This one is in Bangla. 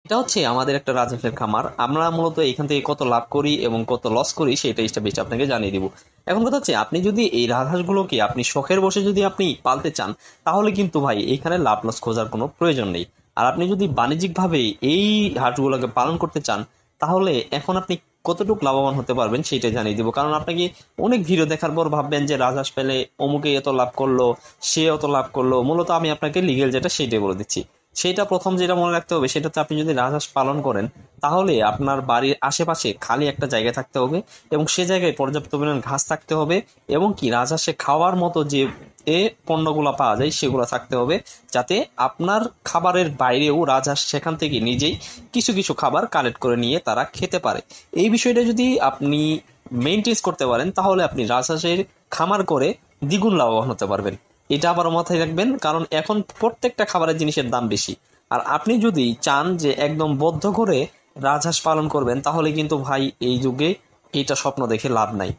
এটা হচ্ছে আমাদের একটা রাজহাঁসের খামার। আমরা মূলত এখান থেকে কত লাভ করি এবং কত লস করি সেটা বেশি আপনাকে জানিয়ে দিব। এখন কথা হচ্ছে, আপনি যদি এই রাজহাঁসগুলোকে আপনি শখের বসে যদি আপনি পালতে চান, তাহলে কিন্তু ভাই এখানে লাভ লস খোঁজার কোনো প্রয়োজন নেই। আর আপনি যদি বাণিজ্যিকভাবে এই হাঁসগুলোকে পালন করতে চান, তাহলে এখন আপনি কতটুকু লাভবান হতে পারবেন সেটা জানিয়ে দিব। কারণ আপনাকে অনেক ভিডিও দেখার পর ভাববেন যে রাজহাঁস পেলে অমুকে এত লাভ করলো, সে অত লাভ করলো। মূলত আমি আপনাকে লিগেল যেটা সেটাই বলে দিচ্ছি। সেটা প্রথম যেটা মনে রাখতে হবে সেটা হচ্ছে, আপনি যদি রাজহাঁস পালন করেন তাহলে আপনার বাড়ির আশেপাশে খালি একটা জায়গা থাকতে হবে এবং সে জায়গায় পর্যাপ্ত পরিমাণ ঘাস থাকতে হবে এবং কি রাজহাঁসে খাওয়ার মতো যে পণ্যগুলো পাওয়া যায় সেগুলো থাকতে হবে, যাতে আপনার খাবারের বাইরেও রাজহাঁস সেখান থেকে নিজেই কিছু কিছু খাবার কালেক্ট করে নিয়ে তারা খেতে পারে। এই বিষয়টা যদি আপনি মেনটেন করতে পারেন, তাহলে আপনি রাজহাঁসের খামার করে দ্বিগুণ লাভবান হতে পারবেন। এটা আবার মাথায় রাখবেন, কারণ এখন প্রত্যেকটা খাবারের জিনিসের দাম বেশি। আর আপনি যদি চান যে একদম বদ্ধ করে রাজহাঁস পালন করবেন, তাহলে কিন্তু ভাই এই যুগে এইটা স্বপ্ন দেখে লাভ নাই।